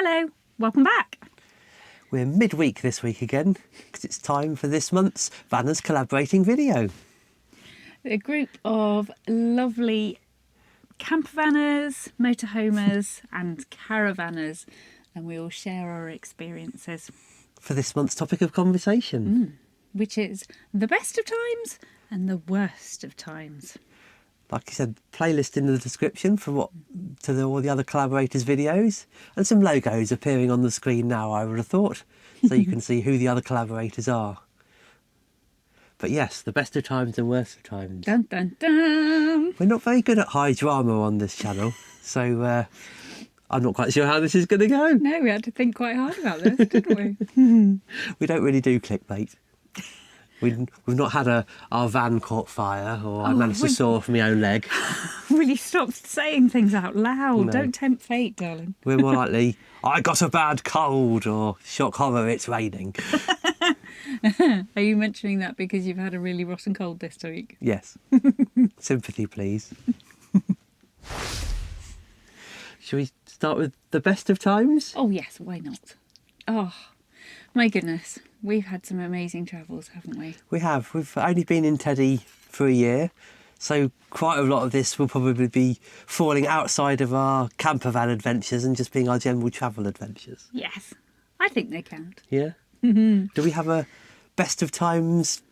Hello, welcome back. We're midweek this week again because it's time for this month's Vanners Collaborating video. A group of lovely campervanners, motorhomers and caravanners, and we all share our experiences. For this month's topic of conversation. Which is the best of times and the worst of times. Like I said, playlist in the description for all the other collaborators' videos, and some logos appearing on the screen now, I would have thought, so you can see who the other collaborators are. But yes, the best of times and worst of times. Dun dun dun! We're not very good at high drama on this channel, so I'm not quite sure how this is going to go. No, we had to think quite hard about this, didn't we? We don't really do clickbait. We've not had our van caught fire, or I managed to saw off my own leg. Will you stop saying things out loud? No. Don't tempt fate, darling. We're more likely, I got a bad cold, or shock horror, it's raining. Are you mentioning that because you've had a really rotten cold this week? Yes. Sympathy, please. Shall we start with the best of times? Oh yes, why not? Oh, my goodness. We've had some amazing travels, haven't we? We have. We've only been in Teddy for a year, so quite a lot of this will probably be falling outside of our campervan adventures and just being our general travel adventures. Yes, I think they count. Yeah? Do we have a best of times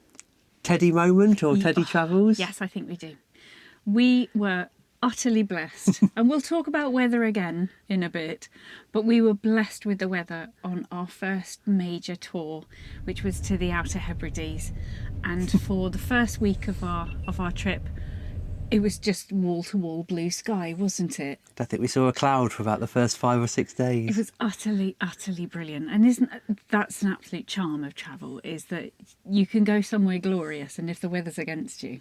Teddy moment or Teddy travels? Yes, I think we do. We were utterly blessed, and we'll talk about weather again in a bit, but we were blessed with the weather on our first major tour, which was to the Outer Hebrides. And for the first week of our trip, it was just wall-to-wall blue sky, wasn't it? I think we saw a cloud for about the first 5 or 6 days. It was utterly brilliant. And that's an absolute charm of travel, is that you can go somewhere glorious, and if the weather's against you,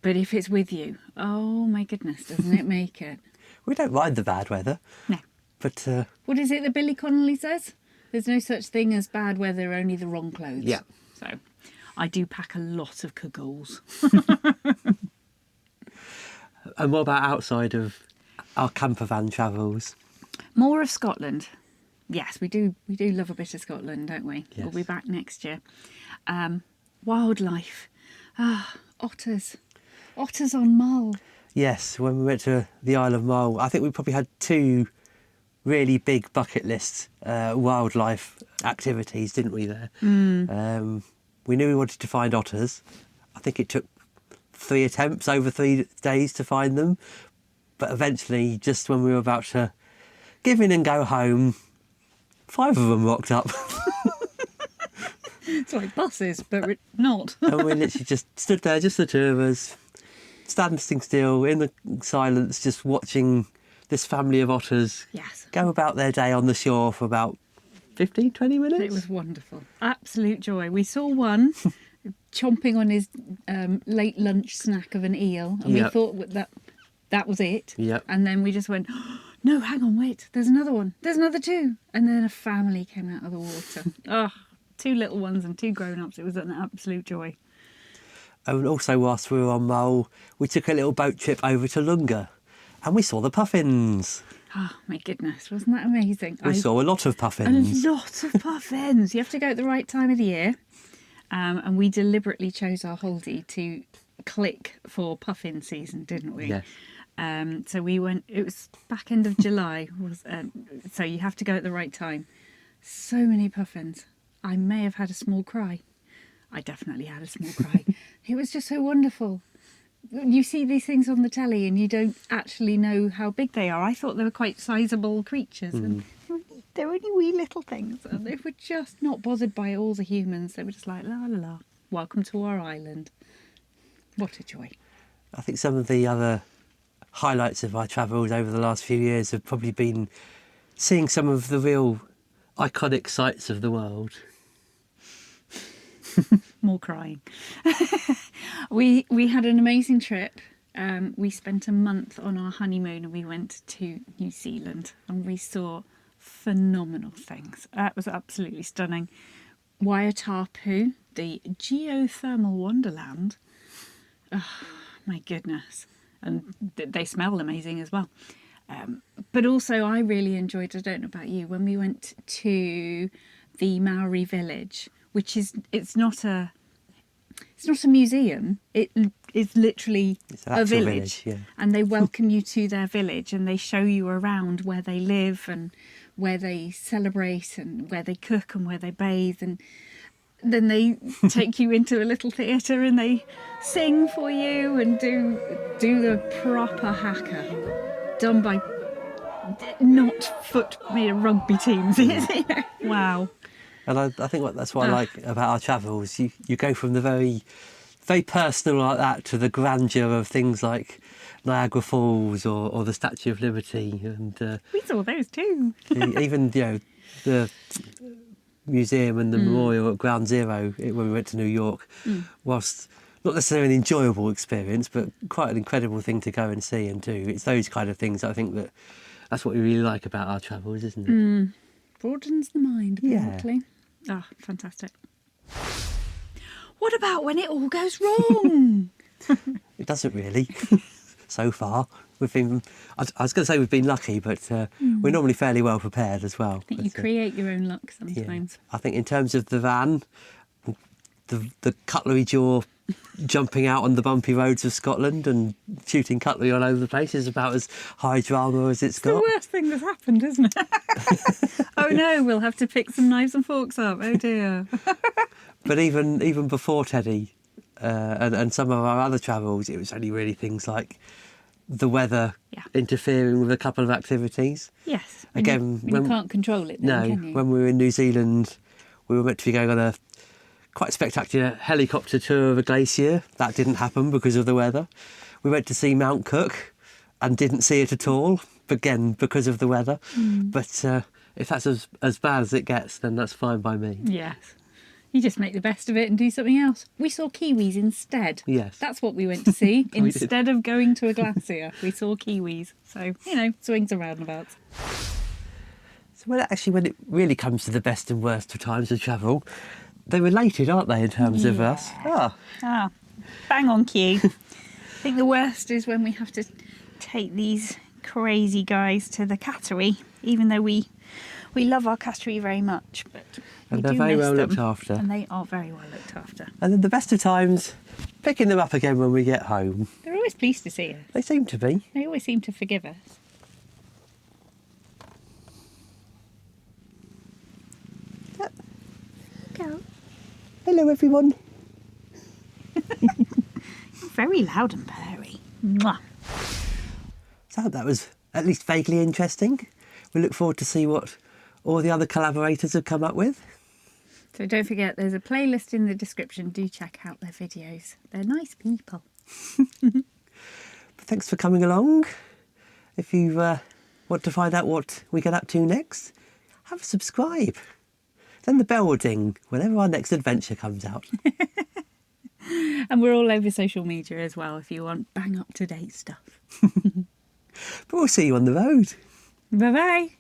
but if it's with you, oh my goodness, doesn't it make it? We don't mind the bad weather. No. But What is it that Billy Connolly says? There's no such thing as bad weather, only the wrong clothes. Yeah. So I do pack a lot of cagoles. And what about outside of our campervan travels? More of Scotland. Yes, we do love a bit of Scotland, don't we? Yes. We'll be back next year. Wildlife. Otters. Otters on Mull. Yes, when we went to the Isle of Mull, I think we probably had 2 really big bucket list wildlife activities, didn't we, there? We knew we wanted to find otters. I think it took 3 attempts over 3 days to find them. But eventually, just when we were about to give in and go home, 5 of them rocked up. It's like buses, but not. And we literally just stood there, just the 2 of us, standing still in the silence, just watching this family of otters go about their day on the shore for about 15, 20 minutes. It was wonderful. Absolute joy. We saw one chomping on his late lunch snack of an eel, and we thought that was it. Yep. And then we just went, oh, no, hang on, wait, there's another one. There's another 2. And then a family came out of the water. Oh, 2 little ones and 2 grown-ups. It was an absolute joy. And also, whilst we were on Mull, we took a little boat trip over to Lunga, and we saw the puffins. Oh, my goodness. Wasn't that amazing? We saw a lot of puffins. A lot of puffins. You have to go at the right time of the year. And we deliberately chose our holiday to click for puffin season, didn't we? Yes. So we went, it was back end of July, so you have to go at the right time. So many puffins. I may have had a small cry. I definitely had a small cry. It was just so wonderful. You see these things on the telly and you don't actually know how big they are. I thought they were quite sizable creatures. And they're only wee little things. And they were just not bothered by all the humans. They were just like, la la la, welcome to our island. What a joy. I think some of the other highlights of our travels over the last few years have probably been seeing some of the real iconic sights of the world. More crying. We had an amazing trip. We spent a month on our honeymoon and we went to New Zealand and we saw phenomenal things. That was absolutely stunning. Waiatapu, the geothermal wonderland. Oh, my goodness. And they smell amazing as well. But also I really enjoyed, I don't know about you, when we went to the Maori village, which is, it's not a museum. It is literally It's an a actual village, yeah. and they welcome you to their village, and they show you around where they live and where they celebrate and where they cook and where they bathe, and then they take you into a little theatre and they sing for you and do the proper haka done by not rugby teams. Wow. And I think that's what I like about our travels. You go from the very, very personal like that to the grandeur of things like Niagara Falls or the Statue of Liberty, and We saw those too. even the museum and the memorial at Ground Zero when we went to New York. Whilst not necessarily an enjoyable experience, but quite an incredible thing to go and see and do. It's those kind of things I think that's what we really like about our travels, isn't it? Broadens the mind, apparently. Ah, fantastic. What about when it all goes wrong? It doesn't really. So far, we've been. I was going to say we've been lucky, but we're normally fairly well prepared as well. I think you create your own luck sometimes. I think in terms of the van, the cutlery jaw jumping out on the bumpy roads of Scotland and shooting cutlery all over the place is about as high drama as it's got. The worst thing that's happened, isn't it? Oh no, we'll have to pick some knives and forks up. Oh dear. But even before Teddy and some of our other travels, it was only really things like the weather interfering with a couple of activities. Yes. Again, when you can't control it then, can you? When we were in New Zealand, we were meant to be going on a quite spectacular helicopter tour of a glacier. That didn't happen because of the weather. We went to see Mount Cook and didn't see it at all, again, because of the weather. But if that's as bad as it gets, then that's fine by me. Yes. You just make the best of it and do something else. We saw kiwis instead. Yes. That's what we went to see. We did. Instead of going to a glacier, we saw kiwis. So, swings and roundabouts. So when it really comes to the best and worst of times of travel, they're related, aren't they, in terms of us? Bang on cue. I think the worst is when we have to take these crazy guys to the cattery, even though we love our cattery very much, but they're very well looked after. And they are very well looked after. And then the best of times, picking them up again when we get home. They're always pleased to see us. They seem to be. They always seem to forgive us. Go. Hello, everyone. Very loud and purry. Mwah. So I hope that was at least vaguely interesting. We look forward to see what all the other collaborators have come up with. So don't forget, there's a playlist in the description. Do check out their videos. They're nice people. But thanks for coming along. If you want to find out what we get up to next, have a subscribe. Then the bell will ding whenever our next adventure comes out. And we're all over social media as well if you want bang up to date stuff. But we'll see you on the road. Bye bye.